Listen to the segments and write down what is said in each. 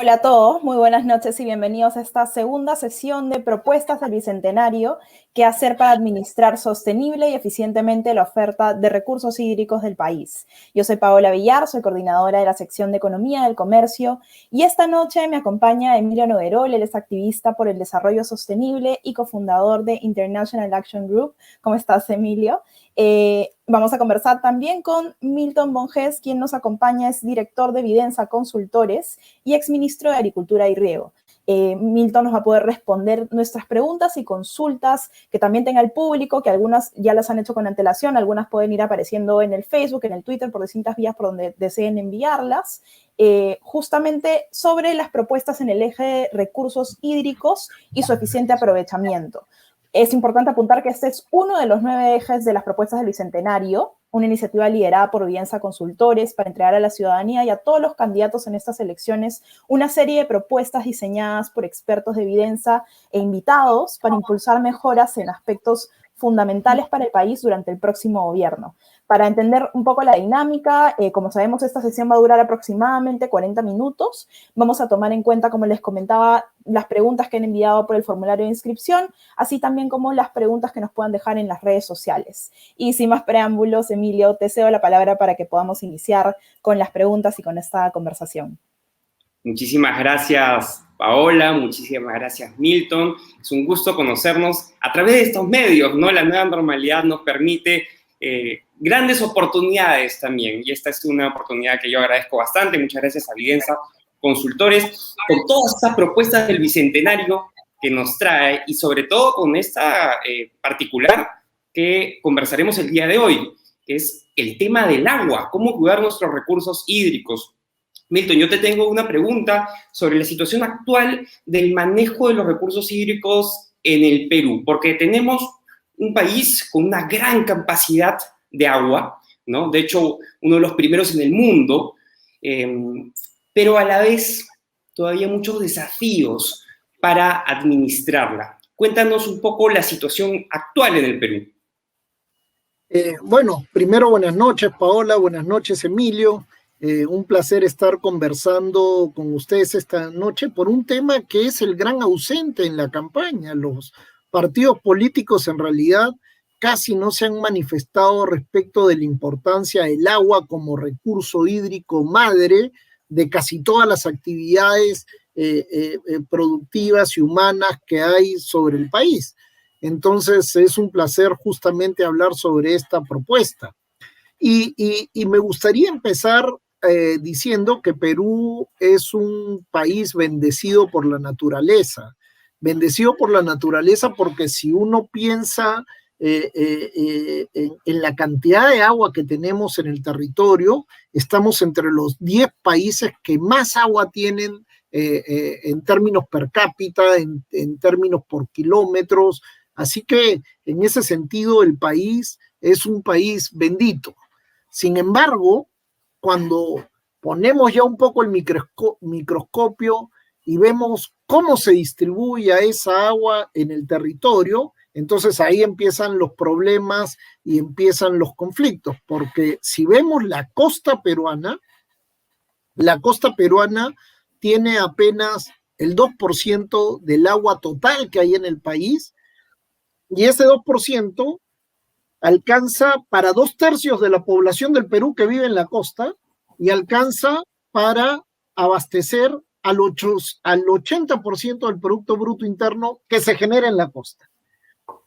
Hola a todos, muy buenas noches y bienvenidos a esta segunda sesión de propuestas del Bicentenario, qué hacer para administrar sostenible y eficientemente la oferta de recursos hídricos del país. Yo soy Paola Villar, soy coordinadora de la sección de Economía del Comercio y esta noche me acompaña Emilio Noguerol, él es activista por el desarrollo sostenible y cofundador de International Action Group. ¿Cómo estás, Emilio? Vamos a conversar también con Milton Bonges, quien nos acompaña, es director de Vidensa Consultores y exministro de Agricultura y Riego. Milton nos va a poder responder nuestras preguntas y consultas que también tenga el público, que algunas ya las han hecho con antelación, algunas pueden ir apareciendo en el Facebook, en el Twitter, por distintas vías por donde deseen enviarlas, justamente sobre las propuestas en el eje de recursos hídricos y su eficiente aprovechamiento. Es importante apuntar que este es uno de los 9 ejes de las propuestas del Bicentenario, una iniciativa liderada por Vidensa Consultores para entregar a la ciudadanía y a todos los candidatos en estas elecciones una serie de propuestas diseñadas por expertos de Vidensa e invitados para impulsar mejoras en aspectos fundamentales para el país durante el próximo gobierno. Para entender un poco la dinámica, como sabemos, esta sesión va a durar aproximadamente 40 minutos. Vamos a tomar en cuenta, como les comentaba, las preguntas que han enviado por el formulario de inscripción, así también como las preguntas que nos puedan dejar en las redes sociales. Y sin más preámbulos, Emilio, te cedo la palabra para que podamos iniciar con las preguntas y con esta conversación. Muchísimas gracias, Paola, muchísimas gracias, Milton. Es un gusto conocernos a través de estos medios, ¿no? La nueva normalidad nos permite grandes oportunidades también, y esta es una oportunidad que yo agradezco bastante. Muchas gracias a Vidensa Consultores con todas estas propuestas del Bicentenario que nos trae, y sobre todo con esta particular que conversaremos el día de hoy, que es el tema del agua, cómo cuidar nuestros recursos hídricos. Milton, yo te tengo una pregunta sobre la situación actual del manejo de los recursos hídricos en el Perú, porque tenemos un país con una gran capacidad de agua, ¿no? De hecho, uno de los primeros en el mundo, pero a la vez todavía muchos desafíos para administrarla. Cuéntanos un poco la situación actual en el Perú. Bueno, primero buenas noches, Paola, buenas noches, Emilio. Un placer estar conversando con ustedes esta noche por un tema que es el gran ausente en la campaña. Los partidos políticos en realidad casi no se han manifestado respecto de la importancia del agua como recurso hídrico madre de casi todas las actividades productivas y humanas que hay sobre el país. Entonces es un placer justamente hablar sobre esta propuesta. Y me gustaría empezar diciendo que Perú es un país bendecido por la naturaleza. Bendecido por la naturaleza porque si uno piensa en la cantidad de agua que tenemos en el territorio, estamos entre los 10 países que más agua tienen en términos per cápita, en términos por kilómetros. Así que en ese sentido el país es un país bendito. Sin embargo, cuando ponemos ya un poco el microscopio y vemos cómo se distribuye esa agua en el territorio, entonces ahí empiezan los problemas y empiezan los conflictos, porque si vemos la costa peruana tiene apenas el 2% del agua total que hay en el país, y ese 2% alcanza para 2/3 de la población del Perú que vive en la costa y alcanza para abastecer al 80% del Producto Bruto Interno que se genera en la costa.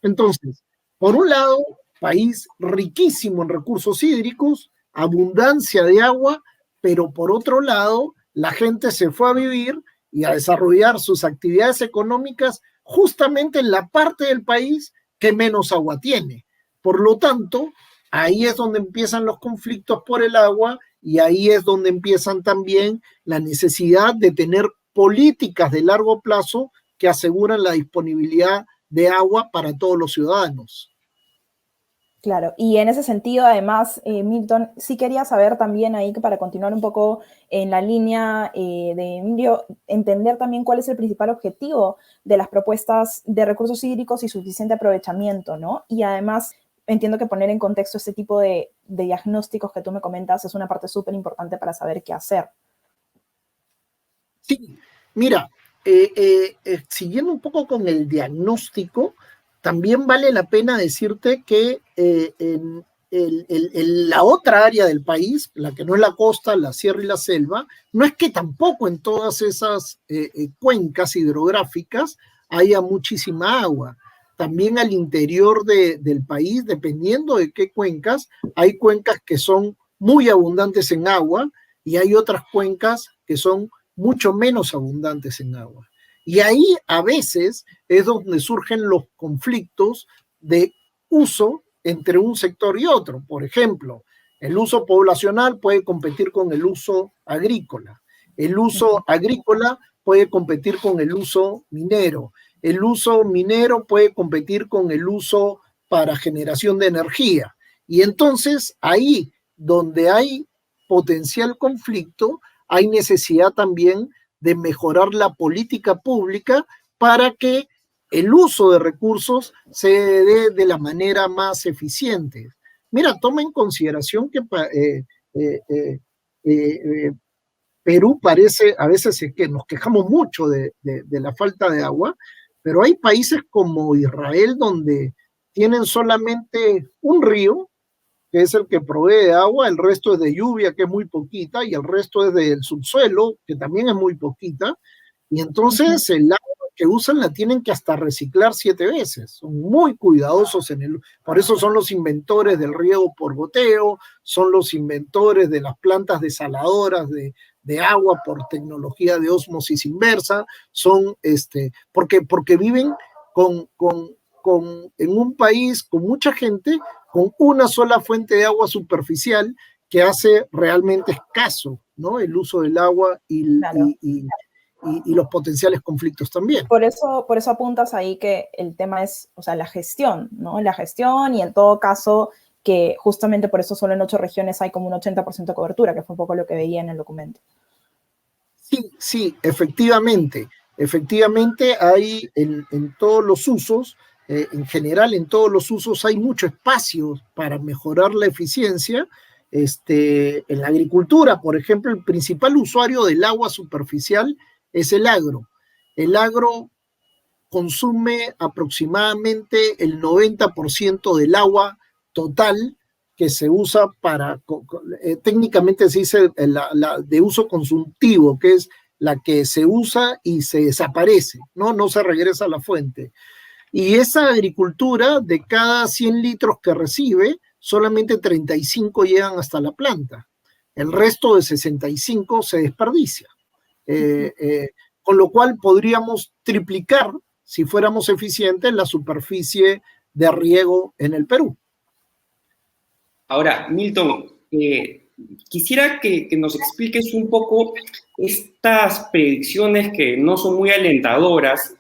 Entonces, por un lado, país riquísimo en recursos hídricos, abundancia de agua, pero por otro lado, la gente se fue a vivir y a desarrollar sus actividades económicas justamente en la parte del país que menos agua tiene. Por lo tanto, ahí es donde empiezan los conflictos por el agua y ahí es donde empiezan también la necesidad de tener políticas de largo plazo que aseguran la disponibilidad de agua para todos los ciudadanos. Claro, y en ese sentido, además, Milton, sí quería saber también ahí, para continuar un poco en la línea de Emilio, entender también cuál es el principal objetivo de las propuestas de recursos hídricos y suficiente aprovechamiento, ¿no? Y además, entiendo que poner en contexto este tipo de diagnósticos que tú me comentas es una parte súper importante para saber qué hacer. Sí, mira, siguiendo un poco con el diagnóstico, también vale la pena decirte que en la otra área del país, la que no es la costa, la sierra y la selva, no es que tampoco en todas esas cuencas hidrográficas haya muchísima agua. También al interior del país, dependiendo de qué cuencas, hay cuencas que son muy abundantes en agua y hay otras cuencas que son mucho menos abundantes en agua. Y ahí a veces es donde surgen los conflictos de uso entre un sector y otro. Por ejemplo, el uso poblacional puede competir con el uso agrícola. El uso agrícola puede competir con el uso minero. El uso minero puede competir con el uso para generación de energía. Y entonces ahí donde hay potencial conflicto, hay necesidad también de mejorar la política pública para que el uso de recursos se dé de la manera más eficiente. Mira, toma en consideración que Perú parece, a veces es que nos quejamos mucho de la falta de agua, pero hay países como Israel donde tienen solamente un río, que es el que provee agua, el resto es de lluvia, que es muy poquita, y el resto es del subsuelo, que también es muy poquita, y entonces el agua que usan la tienen que hasta reciclar 7 veces. Son muy cuidadosos por eso son los inventores del riego por goteo, son los inventores de las plantas desaladoras de agua por tecnología de ósmosis inversa, son porque viven en un país con mucha gente, con una sola fuente de agua superficial que hace realmente escaso, ¿no?, el uso del agua Claro. y los potenciales conflictos también. Por eso apuntas ahí que el tema es, o sea, la gestión, ¿no? La gestión, y en todo caso que justamente por eso solo en 8 regiones hay como un 80% de cobertura, que fue un poco lo que veía en el documento. Sí, efectivamente. Efectivamente hay en todos los usos, en general en todos los usos hay mucho espacio para mejorar la eficiencia. En la agricultura, por ejemplo, el principal usuario del agua superficial es el agro. El agro consume aproximadamente el 90% del agua total que se usa técnicamente se dice de uso consultivo, que es la que se usa y se desaparece, no se regresa a la fuente. Y esa agricultura, de cada 100 litros que recibe, solamente 35 llegan hasta la planta. El resto de 65 se desperdicia. Con lo cual podríamos triplicar, si fuéramos eficientes, la superficie de riego en el Perú. Ahora, Milton, quisiera que nos expliques un poco estas predicciones que no son muy alentadoras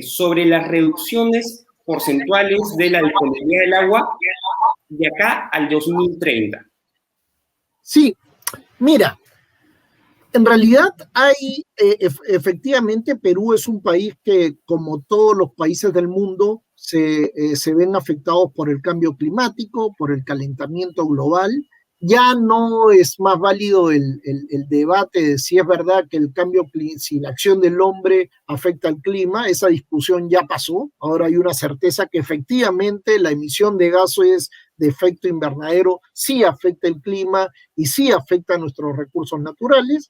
sobre las reducciones porcentuales de la disponibilidad del agua de acá al 2030. Sí, mira, en realidad hay, efectivamente, Perú es un país que, como todos los países del mundo, se ven afectados por el cambio climático, por el calentamiento global. Ya no es más válido el debate de si es verdad que si la acción del hombre afecta al clima. Esa discusión ya pasó. Ahora hay una certeza que efectivamente la emisión de gases de efecto invernadero sí afecta el clima y sí afecta a nuestros recursos naturales.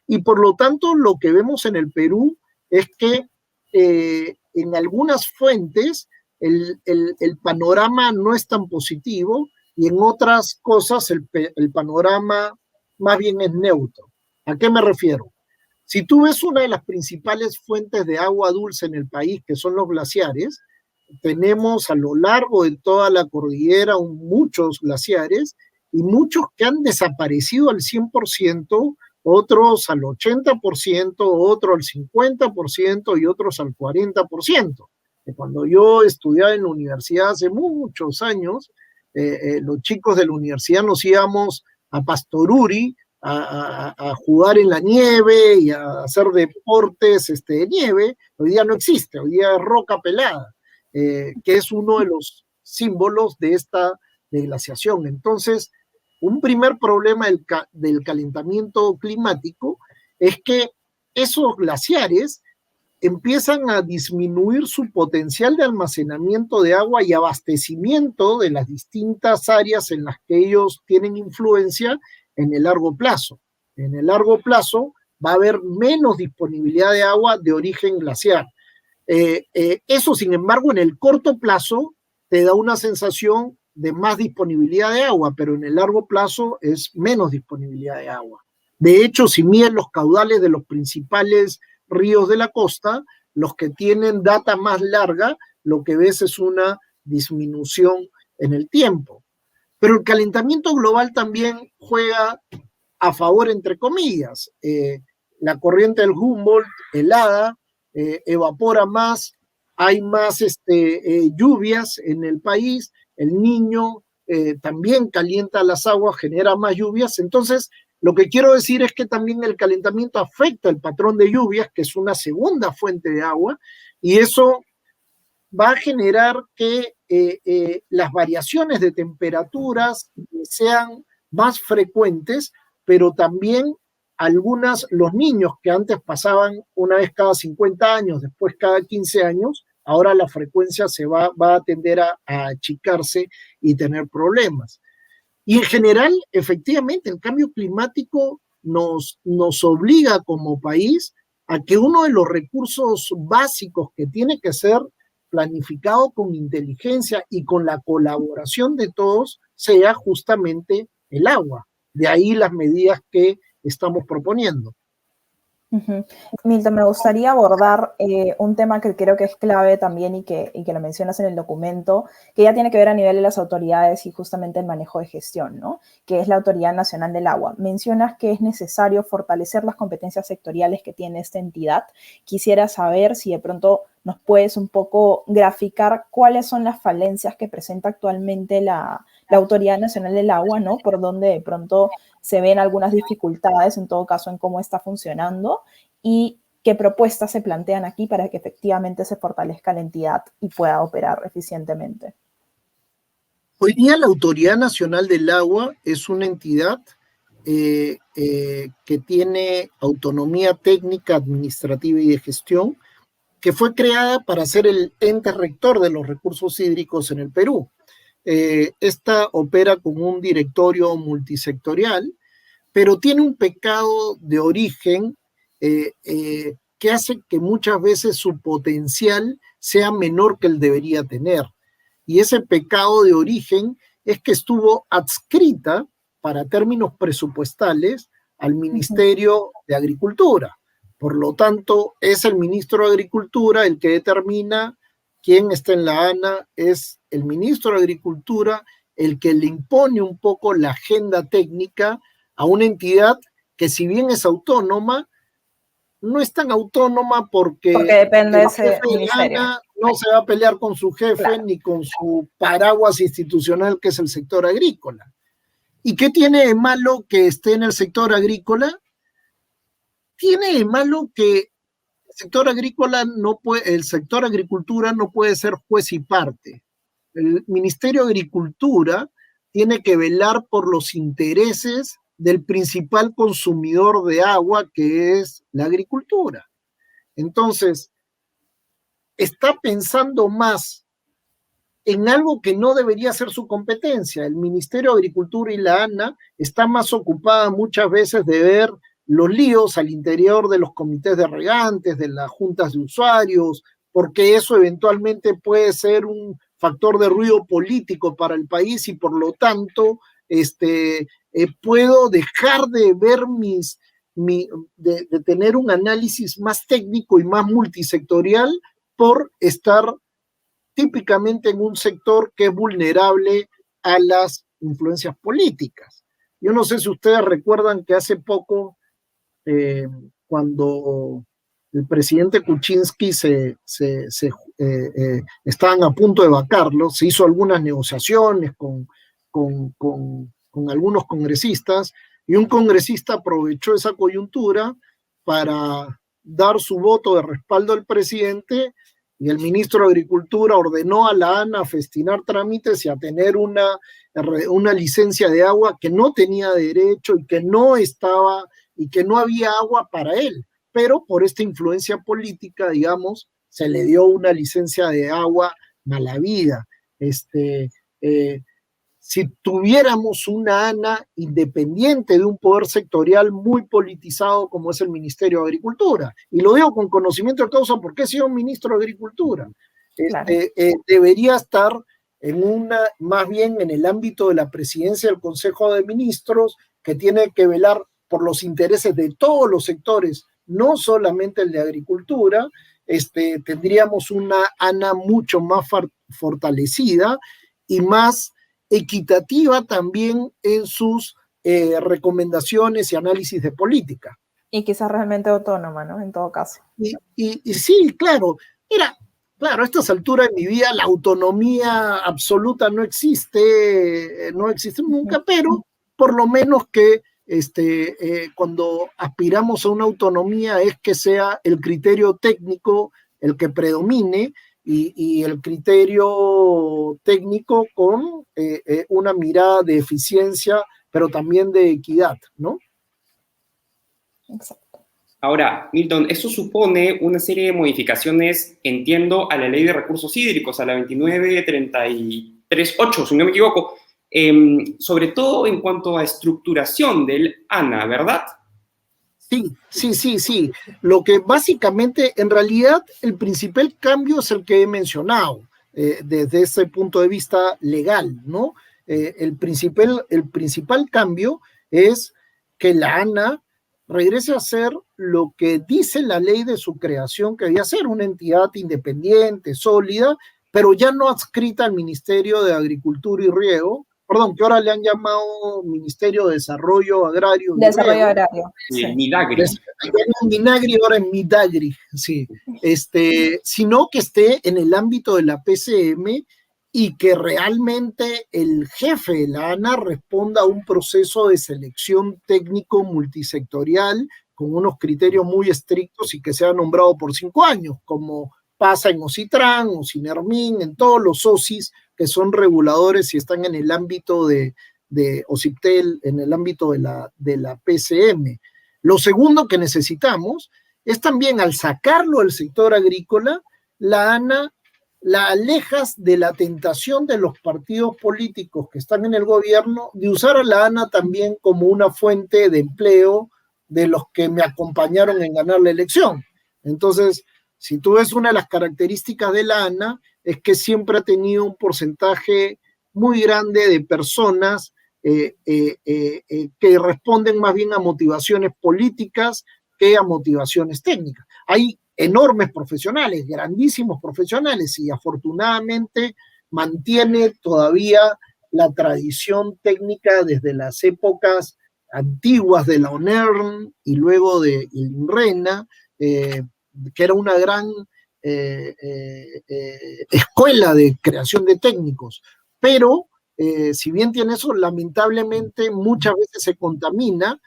Y por lo tanto, lo que vemos en el Perú es que en algunas fuentes el panorama no es tan positivo, y en otras cosas el panorama más bien es neutro. ¿A qué me refiero? Si tú ves una de las principales fuentes de agua dulce en el país, que son los glaciares, tenemos a lo largo de toda la cordillera muchos glaciares, y muchos que han desaparecido al 100%, otros al 80%, otros al 50% y otros al 40%. Cuando yo estudiaba en la universidad hace muchos años, los chicos de la universidad nos íbamos a Pastoruri a jugar en la nieve y a hacer deportes de nieve. Hoy día no existe, hoy día es roca pelada, que es uno de los símbolos de esta deglaciación. Entonces, un primer problema del calentamiento climático es que esos glaciares empiezan a disminuir su potencial de almacenamiento de agua y abastecimiento de las distintas áreas en las que ellos tienen influencia en el largo plazo. En el largo plazo va a haber menos disponibilidad de agua de origen glaciar. Eso, sin embargo, en el corto plazo te da una sensación de más disponibilidad de agua, pero en el largo plazo es menos disponibilidad de agua. De hecho, si miden los caudales de los principales ríos de la costa, los que tienen data más larga, lo que ves es una disminución en el tiempo. Pero el calentamiento global también juega a favor, entre comillas. La corriente del Humboldt helada, evapora más, hay más lluvias en el país, el Niño también calienta las aguas, genera más lluvias. Entonces, lo que quiero decir es que también el calentamiento afecta el patrón de lluvias, que es una segunda fuente de agua, y eso va a generar que las variaciones de temperaturas sean más frecuentes, pero también los niños que antes pasaban una vez cada 50 años, después cada 15 años, ahora la frecuencia va a tender a achicarse y tener problemas. Y en general, efectivamente, el cambio climático nos obliga como país a que uno de los recursos básicos que tiene que ser planificado con inteligencia y con la colaboración de todos sea justamente el agua. De ahí las medidas que estamos proponiendo. Milton, me gustaría abordar un tema que creo que es clave también y que lo mencionas en el documento, que ya tiene que ver a nivel de las autoridades y justamente el manejo de gestión, ¿no? Que es la Autoridad Nacional del Agua. Mencionas que es necesario fortalecer las competencias sectoriales que tiene esta entidad. Quisiera saber si de pronto nos puedes un poco graficar cuáles son las falencias que presenta actualmente la Autoridad Nacional del Agua, ¿no? Por donde de pronto se ven algunas dificultades, en todo caso, en cómo está funcionando y qué propuestas se plantean aquí para que efectivamente se fortalezca la entidad y pueda operar eficientemente. Hoy día la Autoridad Nacional del Agua es una entidad que tiene autonomía técnica, administrativa y de gestión, que fue creada para ser el ente rector de los recursos hídricos en el Perú. Esta opera con un directorio multisectorial, pero tiene un pecado de origen que hace que muchas veces su potencial sea menor que el debería tener. Y ese pecado de origen es que estuvo adscrita para términos presupuestales al Ministerio de Agricultura. Por lo tanto, es el ministro de Agricultura el que determina quién está en la ANA, es el ministro de Agricultura el que le impone un poco la agenda técnica a una entidad que, si bien es autónoma, no es tan autónoma porque depende de ese ministerio. ANA no se va a pelear con su jefe, claro, ni con su paraguas institucional, que es el sector agrícola. ¿Y qué tiene de malo que esté en el sector agrícola? Tiene de malo que el sector agricultura no puede ser juez y parte. El Ministerio de Agricultura tiene que velar por los intereses del principal consumidor de agua, que es la agricultura. Entonces, está pensando más en algo que no debería ser su competencia. El Ministerio de Agricultura y la ANA está más ocupada muchas veces de ver los líos al interior de los comités de regantes, de las juntas de usuarios, porque eso eventualmente puede ser un factor de ruido político para el país y por lo tanto puedo dejar de ver de tener un análisis más técnico y más multisectorial por estar típicamente en un sector que es vulnerable a las influencias políticas. Yo no sé si ustedes recuerdan que hace poco, cuando el presidente Kuczynski estaban a punto de vacarlo, se hizo algunas negociaciones con algunos congresistas, y un congresista aprovechó esa coyuntura para dar su voto de respaldo al presidente, y el ministro de Agricultura ordenó a la ANA a festinar trámites y a tener una licencia de agua que no tenía derecho y que no había agua para él. pero por esta influencia política, digamos, se le dio una licencia de agua mala vida. Si tuviéramos una ANA independiente de un poder sectorial muy politizado como es el Ministerio de Agricultura, y lo digo con conocimiento de causa porque he sido ministro de Agricultura, Claro. debería estar más bien en el ámbito de la presidencia del Consejo de Ministros, que tiene que velar por los intereses de todos los sectores, no solamente el de agricultura. Tendríamos una ANA mucho más fortalecida y más equitativa también en sus recomendaciones y análisis de política. Y quizás realmente autónoma, ¿no? En todo caso. Y sí, claro. Mira, claro, a estas alturas de mi vida la autonomía absoluta no existe nunca, pero por lo menos que cuando aspiramos a una autonomía es que sea el criterio técnico el que predomine, y el criterio técnico con una mirada de eficiencia, pero también de equidad, ¿no? Exacto. Ahora, Milton, esto supone una serie de modificaciones, entiendo, a la Ley de Recursos Hídricos, a la 29.33.8, si no me equivoco, sobre todo en cuanto a estructuración del ANA, ¿verdad? Sí. Lo que básicamente, en realidad, el principal cambio es el que he mencionado, desde ese punto de vista legal, ¿no? El principal cambio es que la ANA regrese a ser lo que dice la ley de su creación, que debía ser una entidad independiente, sólida, pero ya no adscrita al Ministerio de Agricultura y Riego, perdón, que ahora le han llamado Ministerio de Desarrollo Agrario. Desarrollo Agrario. Sí. Midagri. Minagri, ahora en Midagri, sí. Sino que esté en el ámbito de la PCM y que realmente el jefe de la ANA responda a un proceso de selección técnico multisectorial con unos criterios muy estrictos y que sea nombrado por 5 años, como pasa en Ocitran, Ocinermin, en todos los OSIs que son reguladores y están en el ámbito de OCIPTEL, en el ámbito de la PCM. Lo segundo que necesitamos es también, al sacarlo del sector agrícola, la ANA la alejas de la tentación de los partidos políticos que están en el gobierno de usar a la ANA también como una fuente de empleo de los que me acompañaron en ganar la elección. Entonces, si tú ves, una de las características de la ANA es que siempre ha tenido un porcentaje muy grande de personas que responden más bien a motivaciones políticas que a motivaciones técnicas. Hay enormes profesionales, grandísimos profesionales, y afortunadamente mantiene todavía la tradición técnica desde las épocas antiguas de la ONERN y luego de INRENA, que era una gran escuela de creación de técnicos, pero si bien tiene eso, lamentablemente muchas veces se contamina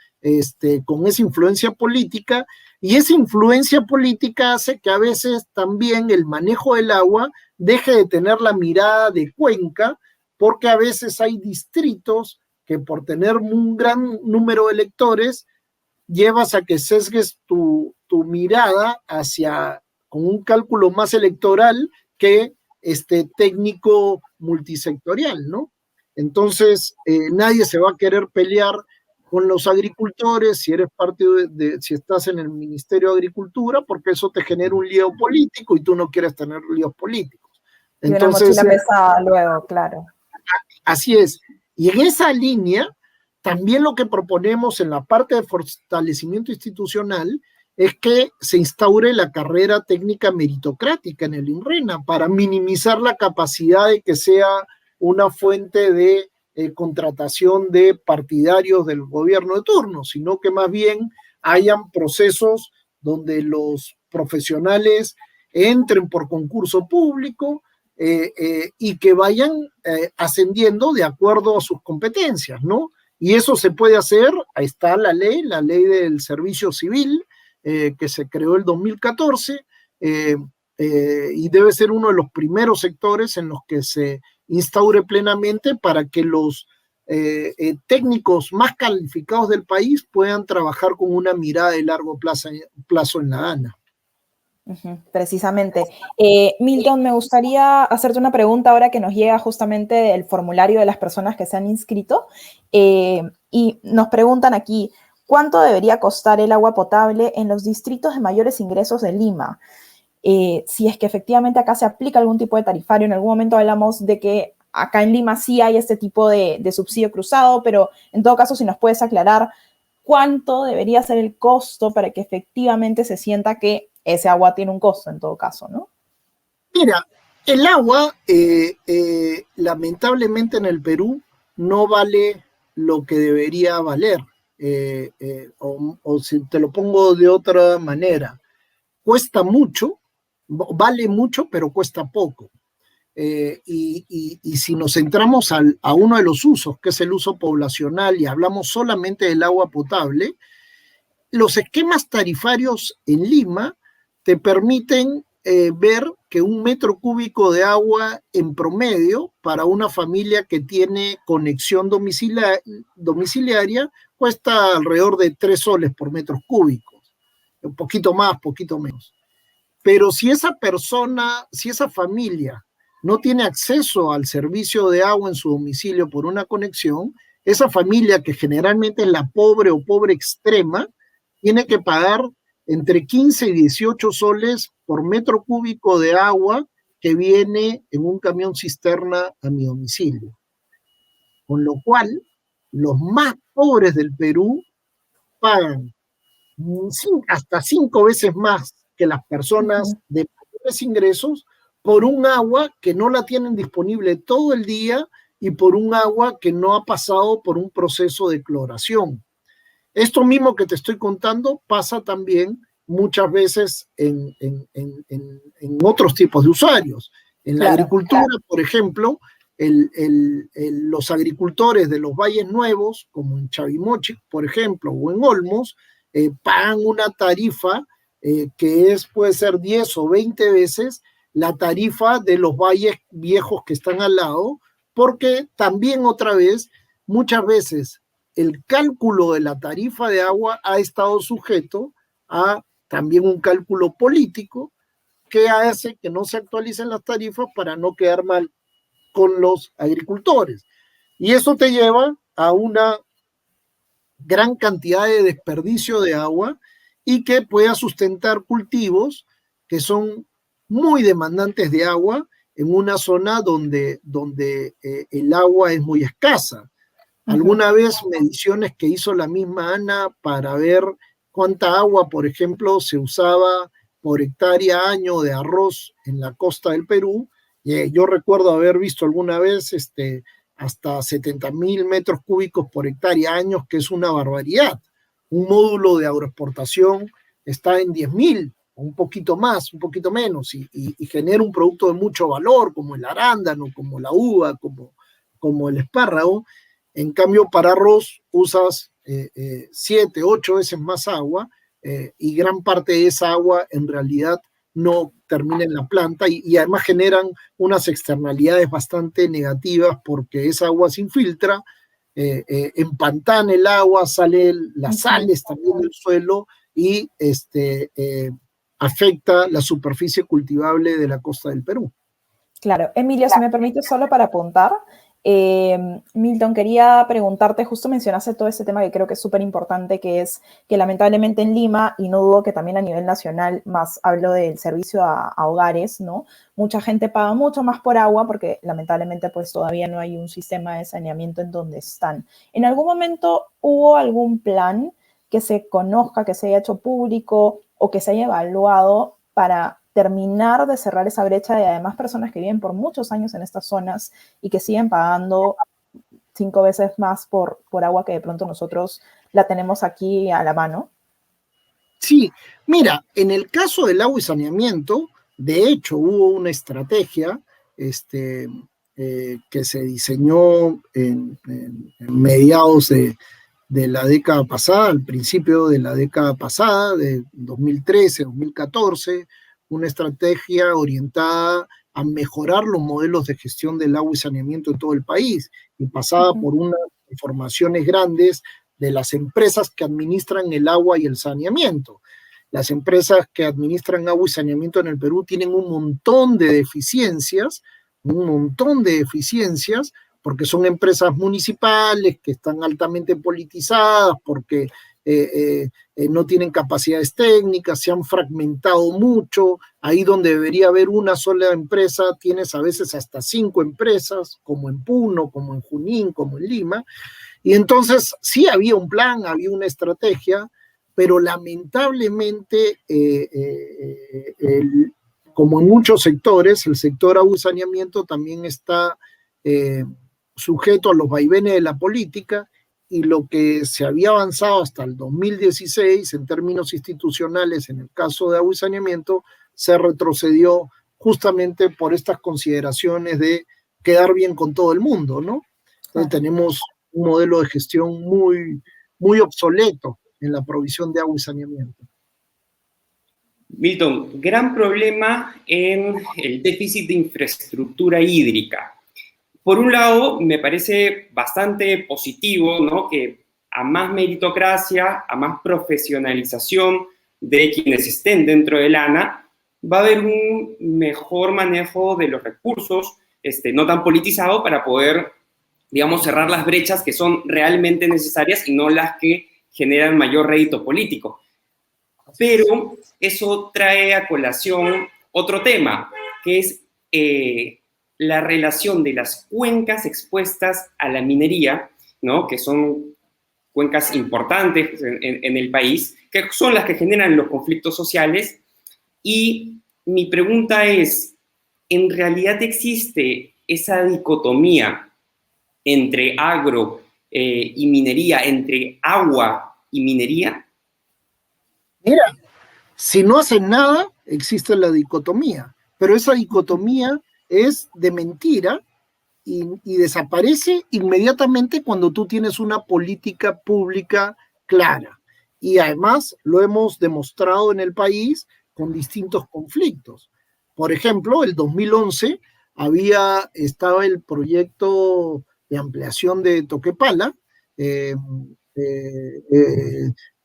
con esa influencia política, y esa influencia política hace que a veces también el manejo del agua deje de tener la mirada de Cuenca, porque a veces hay distritos que, por tener un gran número de electores, llevas a que sesgues tu mirada hacia, con un cálculo más electoral que técnico multisectorial, ¿no? Entonces, nadie se va a querer pelear con los agricultores si eres parte si estás en el Ministerio de Agricultura, porque eso te genera un lío político y tú no quieres tener líos políticos. Entonces, y una mochila pesada luego, claro. Así es. Y en esa línea, también lo que proponemos en la parte de fortalecimiento institucional es que se instaure la carrera técnica meritocrática en el INRENA para minimizar la capacidad de que sea una fuente de contratación de partidarios del gobierno de turno, sino que más bien hayan procesos donde los profesionales entren por concurso público y que vayan ascendiendo de acuerdo a sus competencias, ¿no? Y eso se puede hacer, ahí está la ley del servicio civil, que se creó el 2014, y debe ser uno de los primeros sectores en los que se instaure plenamente para que los técnicos más calificados del país puedan trabajar con una mirada de largo plazo en la ANA. Precisamente. Milton, me gustaría hacerte una pregunta ahora que nos llega justamente el formulario de las personas que se han inscrito, y nos preguntan aquí, ¿cuánto debería costar el agua potable en los distritos de mayores ingresos de Lima? Si es que efectivamente acá se aplica algún tipo de tarifario. En algún momento hablamos de que acá en Lima sí hay este tipo de subsidio cruzado, pero en todo caso, si nos puedes aclarar cuánto debería ser el costo para que efectivamente se sienta que ese agua tiene un costo en todo caso, ¿no? Mira, el agua, lamentablemente en el Perú, no vale lo que debería valer. O si te lo pongo de otra manera, cuesta mucho, vale mucho, pero cuesta poco. Y si nos centramos a uno de los usos, que es el uso poblacional, y hablamos solamente del agua potable, los esquemas tarifarios en Lima te permiten ver que un metro cúbico de agua en promedio para una familia que tiene conexión domiciliaria cuesta alrededor de 3 soles por metro cúbico, un poquito más, poquito menos. Pero si esa persona, si esa familia no tiene acceso al servicio de agua en su domicilio por una conexión, esa familia, que generalmente es la pobre o pobre extrema, tiene que pagar entre 15 y 18 soles por metro cúbico de agua que viene en un camión cisterna a mi domicilio. Con lo cual, los más pobres del Perú pagan hasta 5 veces más que las personas de mayores ingresos por un agua que no la tienen disponible todo el día y por un agua que no ha pasado por un proceso de cloración. Esto mismo que te estoy contando pasa también muchas veces en otros tipos de usuarios. En la agricultura, por ejemplo, los agricultores de los valles nuevos, como en Chavimochic, por ejemplo, o en Olmos, pagan una tarifa que puede ser 10 o 20 veces la tarifa de los valles viejos que están al lado, porque también otra vez, muchas veces, el cálculo de la tarifa de agua ha estado sujeto a también un cálculo político que hace que no se actualicen las tarifas para no quedar mal con los agricultores. Y eso te lleva a una gran cantidad de desperdicio de agua y que pueda sustentar cultivos que son muy demandantes de agua en una zona donde el agua es muy escasa. Alguna vez mediciones que hizo la misma ANA para ver cuánta agua, por ejemplo, se usaba por hectárea año de arroz en la costa del Perú. Yo recuerdo haber visto alguna vez hasta 70.000 metros cúbicos por hectárea años, que es una barbaridad. Un módulo de agroexportación está en 10.000, un poquito más, un poquito menos, y genera un producto de mucho valor, como el arándano, como la uva, como el espárrago. En cambio, para arroz usas 7, 8 veces más agua, y gran parte de esa agua en realidad no termina en la planta, y además generan unas externalidades bastante negativas porque esa agua se infiltra, empantana el agua, salen las sales también del suelo y afecta la superficie cultivable de la costa del Perú. Claro. Emilio, si me permite, solo para apuntar, Milton, quería preguntarte, justo mencionaste todo este tema que creo que es súper importante, que es que lamentablemente en Lima, y no dudo que también a nivel nacional, más hablo del servicio a hogares, ¿no? Mucha gente paga mucho más por agua porque lamentablemente pues todavía no hay un sistema de saneamiento en donde están. ¿En algún momento hubo algún plan que se conozca, que se haya hecho público o que se haya evaluado para terminar de cerrar esa brecha de además personas que viven por muchos años en estas zonas y que siguen pagando 5 veces más por agua que de pronto nosotros la tenemos aquí a la mano? Sí, mira, en el caso del agua y saneamiento, de hecho hubo una estrategia que se diseñó en mediados de la década pasada, al principio de la década pasada, de 2013, 2014, una estrategia orientada a mejorar los modelos de gestión del agua y saneamiento en todo el país, y pasada por una informaciones grandes de las empresas que administran el agua y el saneamiento. Las empresas que administran agua y saneamiento en el Perú tienen un montón de deficiencias, porque son empresas municipales que están altamente politizadas, porque no tienen capacidades técnicas, se han fragmentado mucho. Ahí donde debería haber una sola empresa, tienes a veces hasta 5 empresas, como en Puno, como en Junín, como en Lima. Y entonces sí había un plan, había una estrategia, pero lamentablemente, como en muchos sectores, el sector agua y saneamiento también está sujeto a los vaivenes de la política, y lo que se había avanzado hasta el 2016 en términos institucionales en el caso de agua y saneamiento se retrocedió justamente por estas consideraciones de quedar bien con todo el mundo, ¿no? Entonces tenemos un modelo de gestión muy, muy obsoleto en la provisión de agua y saneamiento. Milton, gran problema en el déficit de infraestructura hídrica. Por un lado, me parece bastante positivo, ¿no?, que a más meritocracia, a más profesionalización de quienes estén dentro del ANA, va a haber un mejor manejo de los recursos, no tan politizado, para poder, digamos, cerrar las brechas que son realmente necesarias y no las que generan mayor rédito político. Pero eso trae a colación otro tema, que es la relación de las cuencas expuestas a la minería, ¿no?, que son cuencas importantes en el país, que son las que generan los conflictos sociales. Y mi pregunta es, ¿en realidad existe esa dicotomía entre agro y minería, entre agua y minería? Mira, si no hacen nada, existe la dicotomía, pero esa dicotomía es de mentira y desaparece inmediatamente cuando tú tienes una política pública clara. Y además lo hemos demostrado en el país con distintos conflictos. Por ejemplo, el 2011 estaba el proyecto de ampliación de Toquepala.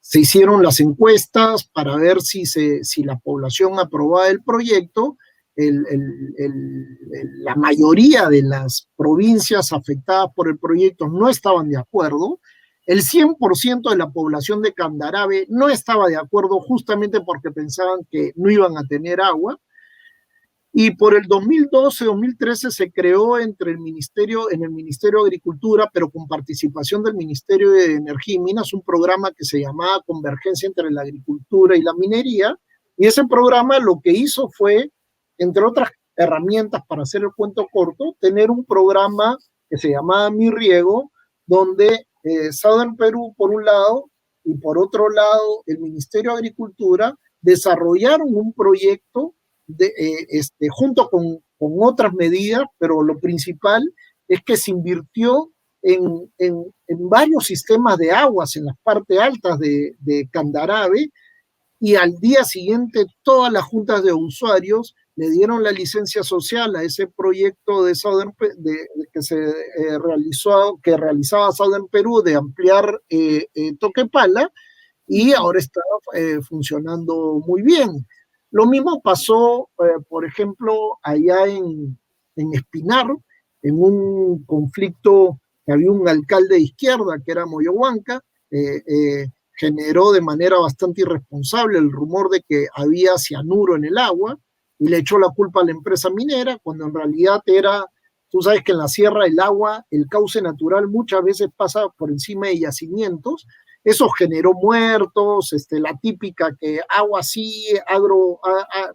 Se hicieron las encuestas para ver si la población aprobaba el proyecto. La mayoría de las provincias afectadas por el proyecto no estaban de acuerdo. El 100% de la población de Candarave no estaba de acuerdo, justamente porque pensaban que no iban a tener agua. Y por el 2012-2013 se creó en el Ministerio de Agricultura, pero con participación del Ministerio de Energía y Minas, un programa que se llamaba Convergencia entre la Agricultura y la Minería. Y ese programa lo que hizo fue, entre otras herramientas, para hacer el cuento corto, tener un programa que se llamaba Mi Riego, donde Southern Perú, por un lado, y por otro lado, el Ministerio de Agricultura, desarrollaron un proyecto junto con otras medidas, pero lo principal es que se invirtió en varios sistemas de aguas en las partes altas de Candarave, y al día siguiente todas las juntas de usuarios le dieron la licencia social a ese proyecto de que realizaba Southern Perú de ampliar Toquepala, y ahora está funcionando muy bien. Lo mismo pasó, por ejemplo, allá en Espinar, en un conflicto que había un alcalde de izquierda, que era Moyohuanca, generó de manera bastante irresponsable el rumor de que había cianuro en el agua, y le echó la culpa a la empresa minera, cuando en realidad tú sabes que en la sierra el agua, el cauce natural muchas veces pasa por encima de yacimientos. Eso generó muertos, la típica que agua sí,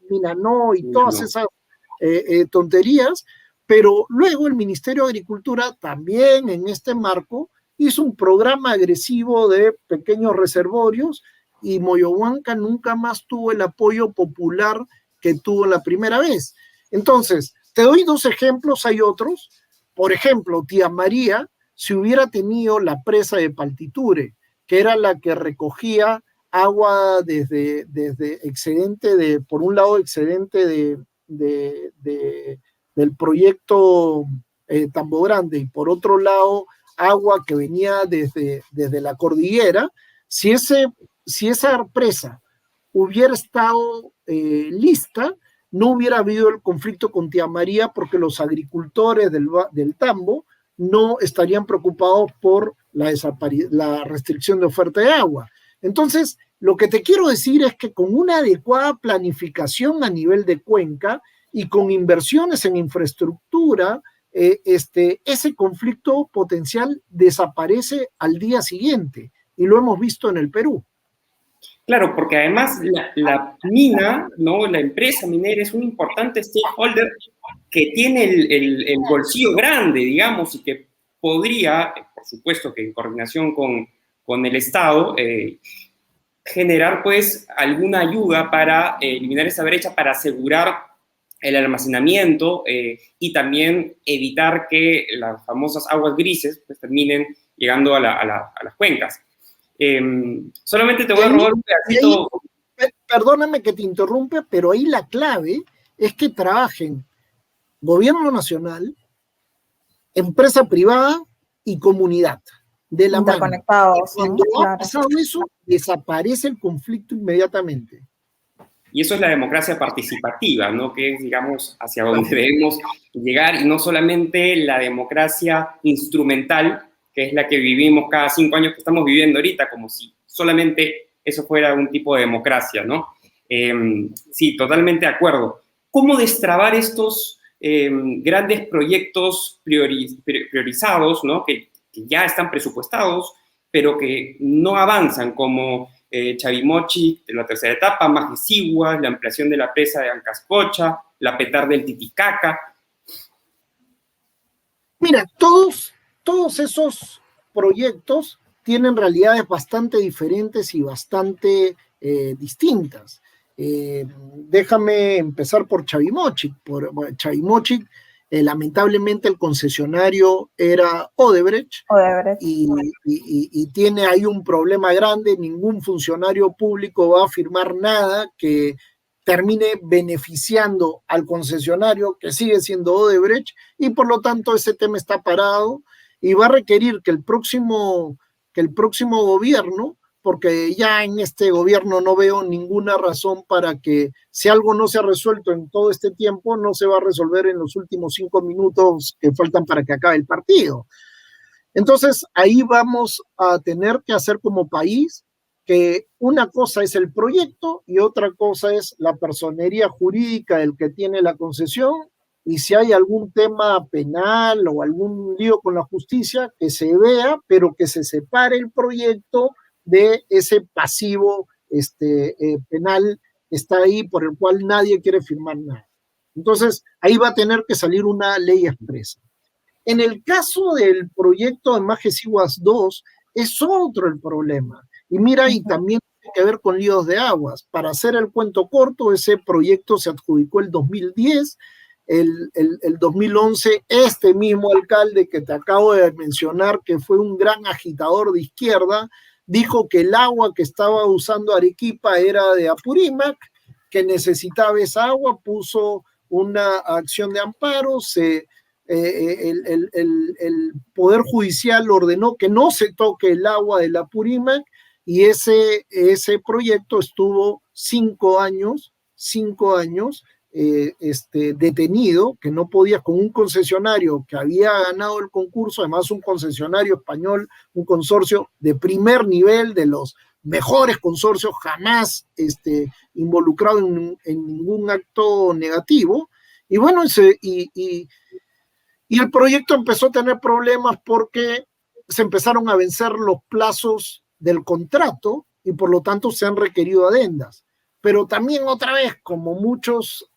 mina no, y todas esas tonterías. Pero luego el Ministerio de Agricultura también en este marco hizo un programa agresivo de pequeños reservorios, y Moyohuanca nunca más tuvo el apoyo popular que tuvo la primera vez. Entonces, te doy 2 ejemplos, hay otros. Por ejemplo, Tía María, si hubiera tenido la presa de Paltiture, que era la que recogía agua desde excedente por un lado, excedente del proyecto Tambo Grande, y por otro lado, agua que venía desde la cordillera. Si esa presa hubiera estado lista, no hubiera habido el conflicto con Tía María, porque los agricultores del Tambo no estarían preocupados por la restricción de oferta de agua. Entonces, lo que te quiero decir es que con una adecuada planificación a nivel de cuenca y con inversiones en infraestructura, ese conflicto potencial desaparece al día siguiente, y lo hemos visto en el Perú. Claro, porque además la mina, ¿no? La empresa minera es un importante stakeholder que tiene el bolsillo grande, digamos, y que podría, por supuesto que en coordinación con el Estado, generar pues alguna ayuda para eliminar esa brecha, para asegurar el almacenamiento y también evitar que las famosas aguas grises pues, terminen llegando a las cuencas. Solamente te voy a robar un pedacito. Perdóname que te interrumpa, pero ahí la clave es que trabajen gobierno nacional, empresa privada y comunidad de la mano. Interconectados. Cuando Claro. ha pasado eso, desaparece el conflicto inmediatamente. Y eso es la democracia participativa, ¿no? Que es, digamos, hacia donde debemos llegar, y no solamente la democracia instrumental, que es la que vivimos cada 5 años que estamos viviendo ahorita, como si solamente eso fuera un tipo de democracia, ¿no? Sí, totalmente de acuerdo. ¿Cómo destrabar estos grandes proyectos priorizados, ¿no? Que ya están presupuestados, pero que no avanzan, como Chavimochic, la tercera etapa, Majesiguas, la ampliación de la presa de Ancascocha, la Petar del Titicaca? Mira, todos esos proyectos tienen realidades bastante diferentes y bastante distintas. Déjame empezar por Chavimochic. Chavimochic, lamentablemente el concesionario era Odebrecht. Y tiene ahí un problema grande. Ningún funcionario público va a firmar nada que termine beneficiando al concesionario, que sigue siendo Odebrecht, y por lo tanto ese tema está parado y va a requerir que el próximo gobierno, porque ya en este gobierno no veo ninguna razón para que, si algo no se ha resuelto en todo este tiempo, no se va a resolver en los últimos 5 minutos que faltan para que acabe el partido. Entonces ahí vamos a tener que hacer como país que una cosa es el proyecto y otra cosa es la personería jurídica del que tiene la concesión, y si hay algún tema penal o algún lío con la justicia, que se vea, pero que se separe el proyecto de ese pasivo penal que está ahí, por el cual nadie quiere firmar nada. Entonces ahí va a tener que salir una ley expresa. En el caso del proyecto de Majesiguas 2, es otro el problema. Y mira, y también tiene que ver con líos de aguas. Para hacer el cuento corto, ese proyecto se adjudicó el 2010, el 2011, este mismo alcalde que te acabo de mencionar, que fue un gran agitador de izquierda, dijo que el agua que estaba usando Arequipa era de Apurímac, que necesitaba esa agua, puso una acción de amparo, el Poder Judicial ordenó que no se toque el agua de la Apurímac, y ese proyecto estuvo 5 años detenido, que no podía, con un concesionario que había ganado el concurso, además un concesionario español, un consorcio de primer nivel, de los mejores consorcios, jamás involucrado en ningún acto negativo. Y bueno, y el proyecto empezó a tener problemas porque se empezaron a vencer los plazos del contrato y por lo tanto se han requerido adendas. Pero también otra vez, como muchos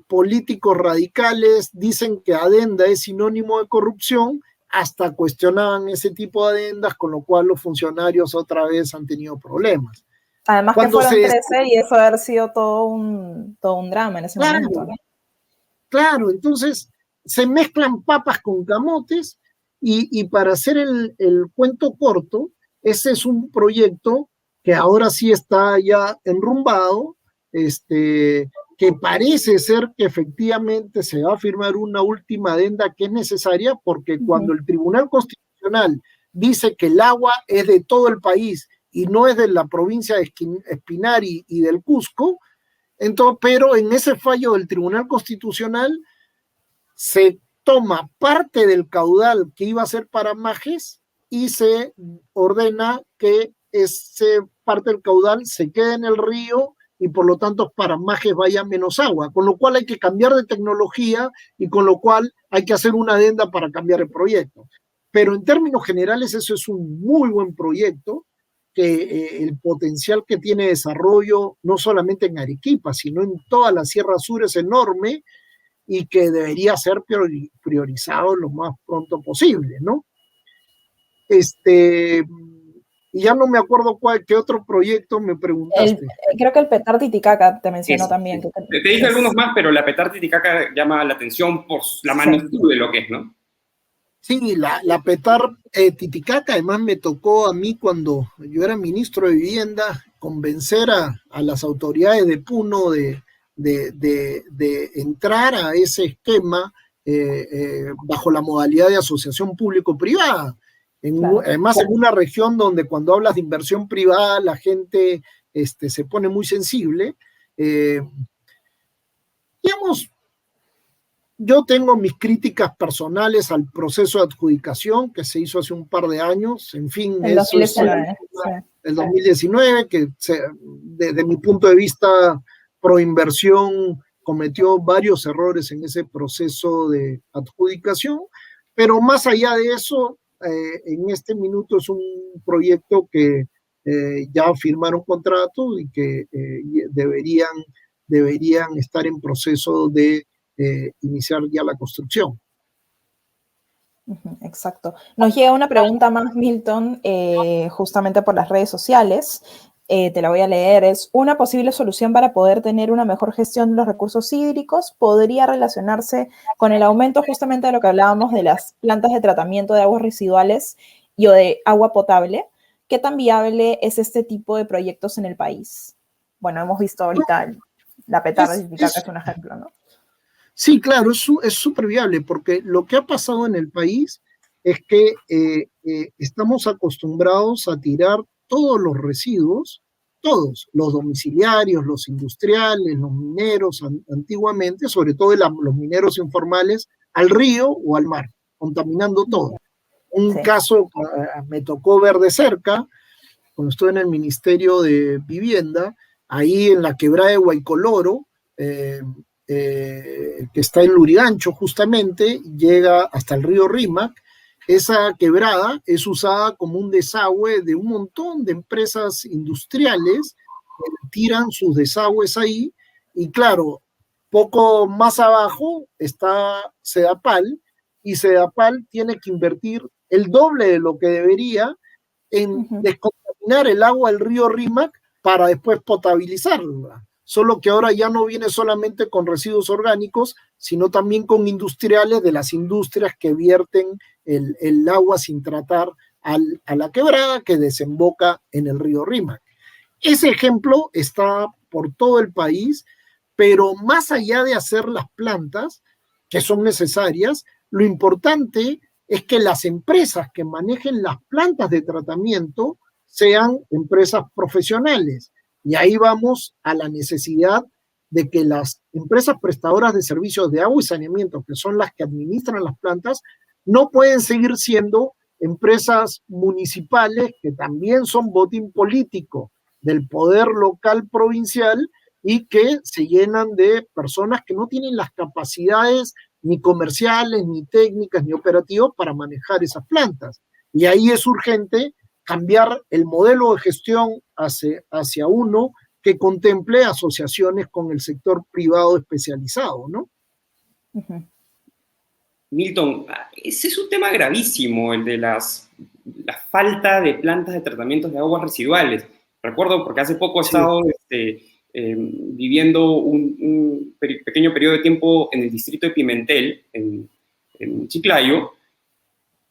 políticos radicales dicen que adenda es sinónimo de corrupción, hasta cuestionaban ese tipo de adendas, con lo cual los funcionarios otra vez han tenido problemas. Además que fueron 13 y eso haber sido todo un drama en ese momento, ¿no? Claro, entonces se mezclan papas con camotes y para hacer el cuento corto, ese es un proyecto que ahora sí está ya enrumbado, que parece ser que efectivamente se va a firmar una última adenda que es necesaria, porque cuando el Tribunal Constitucional Constitucional dice que el agua es de todo el país y no es de la provincia de Espinar y del Cusco, entonces, pero en ese fallo del Tribunal Constitucional se toma parte del caudal que iba a ser para Majes y se ordena que ese parte del caudal se quede en el río y por lo tanto para Majes vaya menos agua, con lo cual hay que cambiar de tecnología y con lo cual hay que hacer una adenda para cambiar el proyecto. Pero en términos generales eso es un muy buen proyecto, que el potencial que tiene desarrollo no solamente en Arequipa, sino en toda la Sierra Sur es enorme y que debería ser priorizado lo más pronto posible, ¿no? Y ya no me acuerdo qué otro proyecto me preguntaste. Creo que el Petar Titicaca te mencionó también. Sí. Te dije algunos más, pero la Petar Titicaca llama la atención por la magnitud de lo que es, ¿no? Sí, la Petar Titicaca, además me tocó a mí cuando yo era ministro de Vivienda convencer a las autoridades de Puno de entrar a ese esquema bajo la modalidad de asociación público-privada. Claro. Además, en una región donde cuando hablas de inversión privada la gente se pone muy sensible. Digamos, yo tengo mis críticas personales al proceso de adjudicación que se hizo hace un par de años, en fin, el 2019, el 2019, que desde mi punto de vista Proinversión cometió varios errores en ese proceso de adjudicación, pero más allá de eso, en este minuto es un proyecto que ya firmaron contrato y que deberían estar en proceso de iniciar ya la construcción. Exacto. Nos llega una pregunta más, Milton, justamente por las redes sociales. Te la voy a leer. Es: ¿una posible solución para poder tener una mejor gestión de los recursos hídricos podría relacionarse con el aumento justamente de lo que hablábamos de las plantas de tratamiento de aguas residuales y o de agua potable? ¿Qué tan viable es este tipo de proyectos en el país? Bueno, hemos visto ahorita la Petar Titicaca es un ejemplo, ¿no? Sí, claro, es súper viable, porque lo que ha pasado en el país es que estamos acostumbrados a tirar todos los residuos, todos, los domiciliarios, los industriales, los mineros, antiguamente, sobre todo los mineros informales, al río o al mar, contaminando todo. Un caso me tocó ver de cerca, cuando estuve en el Ministerio de Vivienda, ahí en la quebrada de Huaycoloro, que está en Lurigancho justamente, llega hasta el río Rímac. Esa quebrada es usada como un desagüe de un montón de empresas industriales que tiran sus desagües ahí, y claro, poco más abajo está Sedapal, y Sedapal tiene que invertir el doble de lo que debería en descontaminar el agua del río Rímac para después potabilizarla. Solo que ahora ya no viene solamente con residuos orgánicos, sino también con industriales de las industrias que vierten el agua sin tratar a la quebrada que desemboca en el río Rímac. Ese ejemplo está por todo el país, pero más allá de hacer las plantas, que son necesarias, lo importante es que las empresas que manejen las plantas de tratamiento sean empresas profesionales. Y ahí vamos a la necesidad de que las empresas prestadoras de servicios de agua y saneamiento, que son las que administran las plantas, no pueden seguir siendo empresas municipales que también son botín político del poder local provincial y que se llenan de personas que no tienen las capacidades ni comerciales, ni técnicas, ni operativas para manejar esas plantas. Y ahí es urgente cambiar el modelo de gestión hacia uno que contemple asociaciones con el sector privado especializado, ¿no? Milton, ese es un tema gravísimo, el de la falta de plantas de tratamiento de aguas residuales. Recuerdo porque hace poco he estado viviendo un pequeño periodo de tiempo en el distrito de Pimentel, en Chiclayo,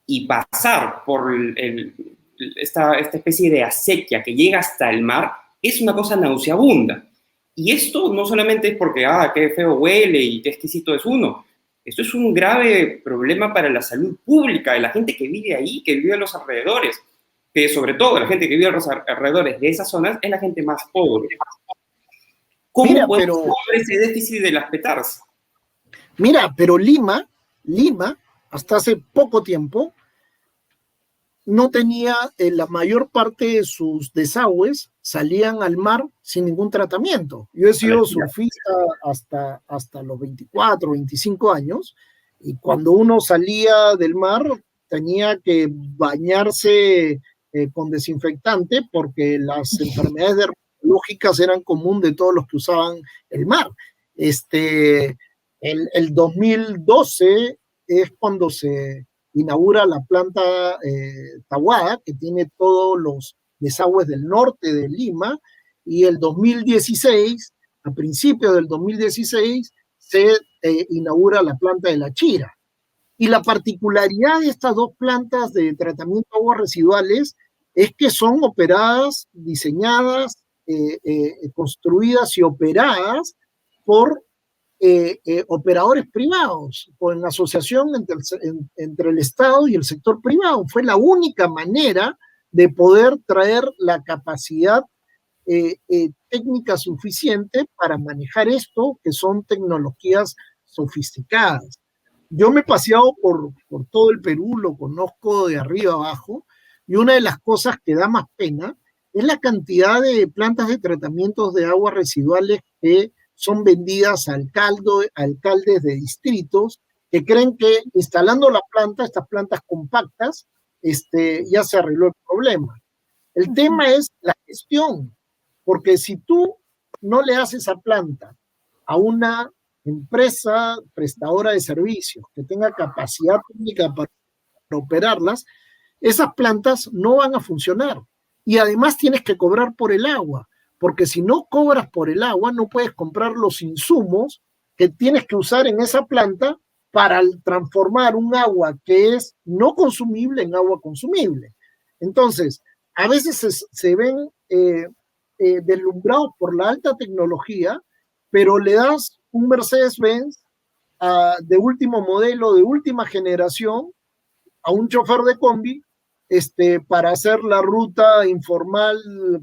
y pasar por esta especie de acequia que llega hasta el mar es una cosa nauseabunda. Y esto no solamente es porque, qué feo huele y qué exquisito es uno, Esto es un grave problema para la salud pública de la gente que vive ahí, que vive a los alrededores, que sobre todo la gente que vive a los alrededores de esas zonas es la gente más pobre. ¿Cómo podemos resolver ese déficit de las PETARs? Mira, pero Lima, hasta hace poco tiempo, no tenía, la mayor parte de sus desagües salían al mar sin ningún tratamiento. Yo he sido surfista hasta los 24, 25 años, y cuando uno salía del mar tenía que bañarse con desinfectante porque las enfermedades dermatológicas eran común de todos los que usaban el mar. El 2012 es cuando se inaugura la planta Tahuada, que tiene todos los desagües del norte de Lima, y el 2016, a principios del 2016, se inaugura la planta de La Chira. Y la particularidad de estas dos plantas de tratamiento de aguas residuales es que son operadas, diseñadas, construidas y operadas por operadores privados, o en asociación entre el Estado y el sector privado. Fue la única manera de poder traer la capacidad técnica suficiente para manejar esto, que son tecnologías sofisticadas. Yo me he paseado por todo el Perú, lo conozco de arriba abajo, y una de las cosas que da más pena es la cantidad de plantas de tratamientos de aguas residuales que son vendidas a alcaldes de distritos que creen que instalando la planta, estas plantas compactas, ya se arregló el problema. El tema es la gestión, porque si tú no le haces esa planta a una empresa prestadora de servicios que tenga capacidad técnica para operarlas, esas plantas no van a funcionar. Y además tienes que cobrar por el agua, porque si no cobras por el agua, no puedes comprar los insumos que tienes que usar en esa planta para transformar un agua que es no consumible en agua consumible. Entonces, a veces se ven deslumbrados por la alta tecnología, pero le das un Mercedes-Benz de último modelo, de última generación, a un chofer de combi, para hacer la ruta informal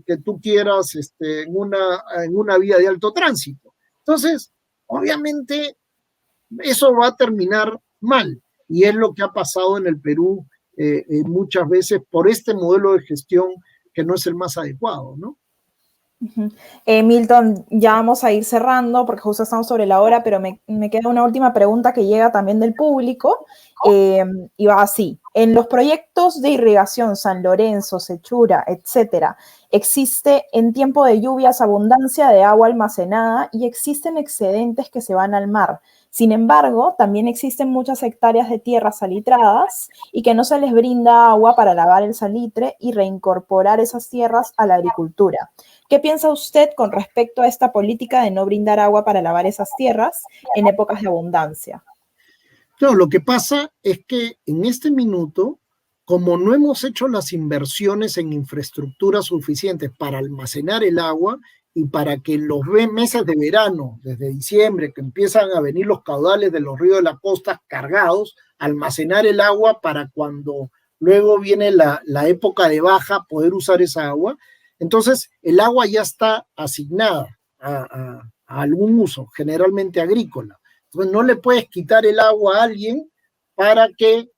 que tú quieras en una vía de alto tránsito. Entonces, obviamente, eso va a terminar mal, y es lo que ha pasado en el Perú muchas veces por este modelo de gestión que no es el más adecuado, ¿no? Milton, ya vamos a ir cerrando porque justo estamos sobre la hora, pero me queda una última pregunta que llega también del público y va así. En los proyectos de irrigación San Lorenzo, Sechura, etcétera, existe en tiempo de lluvias abundancia de agua almacenada y existen excedentes que se van al mar. Sin embargo, también existen muchas hectáreas de tierras salitradas y que no se les brinda agua para lavar el salitre y reincorporar esas tierras a la agricultura. ¿Qué piensa usted con respecto a esta política de no brindar agua para lavar esas tierras en épocas de abundancia? No, lo que pasa es que en este minuto, como no hemos hecho las inversiones en infraestructura suficientes para almacenar el agua y para que en los meses de verano, desde diciembre, que empiezan a venir los caudales de los ríos de la costa cargados, almacenar el agua para cuando luego viene la época de baja, poder usar esa agua. Entonces, el agua ya está asignada a algún uso, generalmente agrícola. Entonces, no le puedes quitar el agua a alguien para que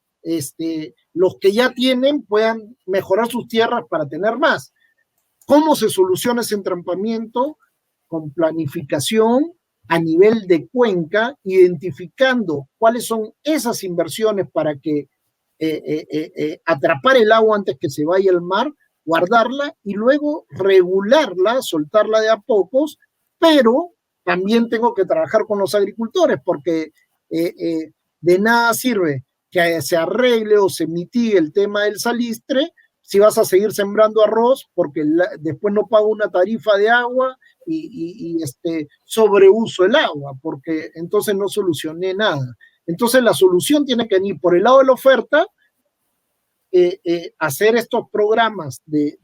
los que ya tienen puedan mejorar sus tierras para tener más. ¿Cómo se soluciona ese entrampamiento? Con planificación a nivel de cuenca, identificando cuáles son esas inversiones para que atrapar el agua antes que se vaya al mar, guardarla y luego regularla, soltarla de a pocos, pero también tengo que trabajar con los agricultores porque de nada sirve que se arregle o se mitigue el tema del salistre si vas a seguir sembrando arroz porque después no pago una tarifa de agua y sobreuso el agua, porque entonces no solucioné nada. Entonces la solución tiene que venir por el lado de la oferta, hacer estos programas de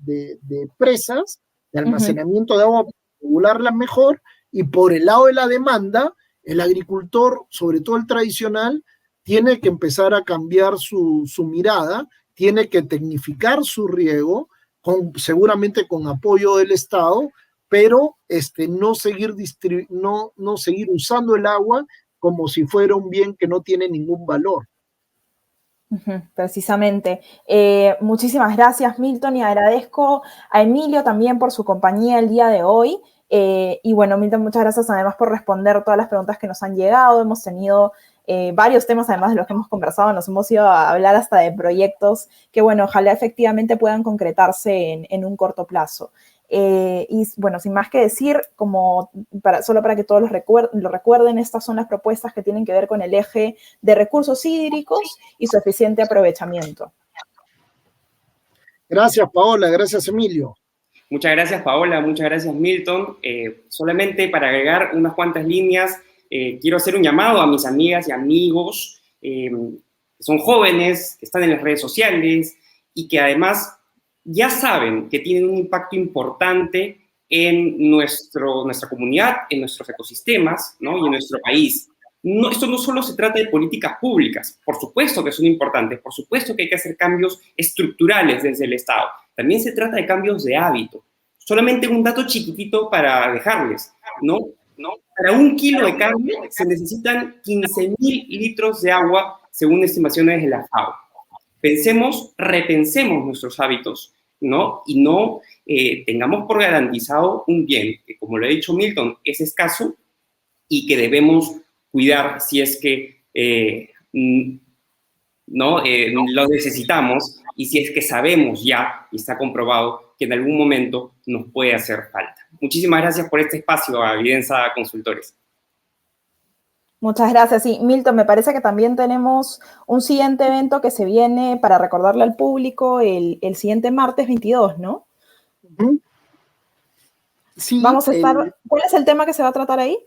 presas, de almacenamiento de agua, regularlas mejor, y por el lado de la demanda, El agricultor, sobre todo el tradicional, tiene que empezar a cambiar su mirada, tiene que tecnificar su riego, seguramente con apoyo del Estado, pero no seguir usando el agua como si fuera un bien que no tiene ningún valor. Precisamente. Muchísimas gracias, Milton, y agradezco a Emilio también por su compañía el día de hoy. Y bueno, Milton, muchas gracias además por responder todas las preguntas que nos han llegado. Hemos tenido varios temas, además de los que hemos conversado, nos hemos ido a hablar hasta de proyectos que, bueno, ojalá efectivamente puedan concretarse en un corto plazo. Y bueno, sin más que decir, solo para que todos lo recuerden, estas son las propuestas que tienen que ver con el eje de recursos hídricos y su eficiente aprovechamiento. Gracias, Paola. Gracias, Emilio. Muchas gracias, Paola. Muchas gracias, Milton. Solamente para agregar unas cuantas líneas, quiero hacer un llamado a mis amigas y amigos que son jóvenes, que están en las redes sociales y que además ya saben que tienen un impacto importante en nuestra comunidad, en nuestros ecosistemas, ¿no? Y en nuestro país. Esto no solo se trata de políticas públicas, por supuesto que son importantes, por supuesto que hay que hacer cambios estructurales desde el Estado. También se trata de cambios de hábito. Solamente un dato chiquitito para dejarles, ¿no? Para 1 kilo de carne se necesitan 15.000 litros de agua, según estimaciones de la FAO. Repensemos nuestros hábitos, ¿no? Y no tengamos por garantizado un bien que, como lo ha dicho Milton, es escaso y que debemos cuidar si es que lo necesitamos y si es que sabemos ya y está comprobado que en algún momento nos puede hacer falta. Muchísimas gracias por este espacio a Videnza Consultores. Muchas gracias. Sí, Milton, me parece que también tenemos un siguiente evento que se viene para recordarle al público el siguiente martes 22, ¿no? Sí. ¿Cuál es el tema que se va a tratar ahí?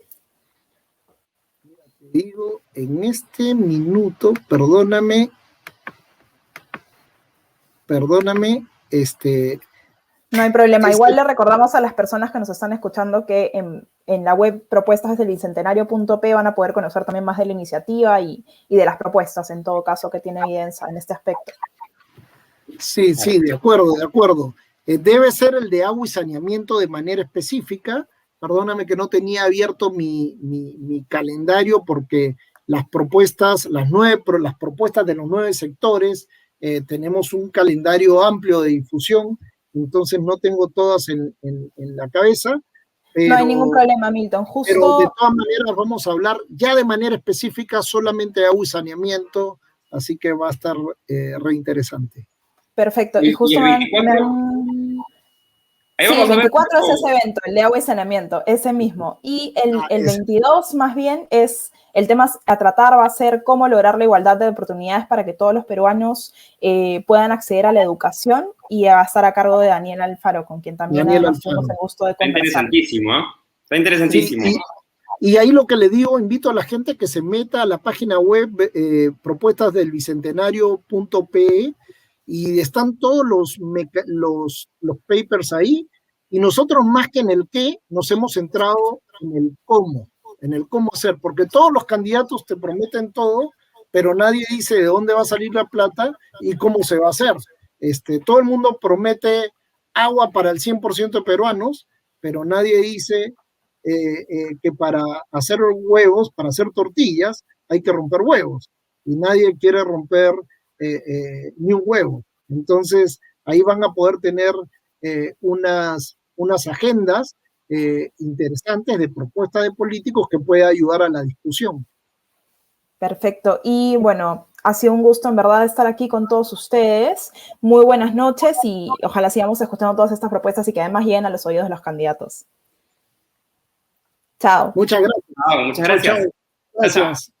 Te digo, en este minuto, perdóname. No hay problema. Igual le recordamos a las personas que nos están escuchando que en la web propuestasdelbicentenario.p van a poder conocer también más de la iniciativa y de las propuestas, en todo caso, que tiene Videnza en este aspecto. Sí, de acuerdo. Debe ser el de agua y saneamiento de manera específica. Perdóname que no tenía abierto mi calendario porque las propuestas de los 9 sectores, tenemos un calendario amplio de difusión, entonces no tengo todas en la cabeza. No hay ningún problema, Milton. Pero de todas maneras vamos a hablar ya de manera específica solamente de agua y saneamiento, así que va a estar re interesante. Perfecto. Y justo Sí, el 24 es ese evento, el de agua y saneamiento, ese mismo. Y el 22 más bien es el tema a tratar va a ser cómo lograr la igualdad de oportunidades para que todos los peruanos puedan acceder a la educación, y va a estar a cargo de Daniel Alfaro, con quien también tenemos el gusto de conversar. Está interesantísimo, ¿eh? Está interesantísimo. Sí, y ahí lo que le digo, invito a la gente que se meta a la página web propuestasdelbicentenario.pe y están todos los papers ahí, y nosotros más que en el qué, nos hemos centrado en el cómo hacer, porque todos los candidatos te prometen todo, pero nadie dice de dónde va a salir la plata y cómo se va a hacer. Todo el mundo promete agua para el 100% de peruanos, pero nadie dice que para hacer huevos, para hacer tortillas, hay que romper huevos, y nadie quiere romper ni un huevo. Entonces, ahí van a poder tener unas agendas interesantes de propuestas de políticos que pueda ayudar a la discusión. Perfecto. Y bueno, ha sido un gusto en verdad estar aquí con todos ustedes. Muy buenas noches y ojalá sigamos escuchando todas estas propuestas y que además lleguen a los oídos de los candidatos. Chao. Muchas gracias. Muchas gracias. Chao. Gracias.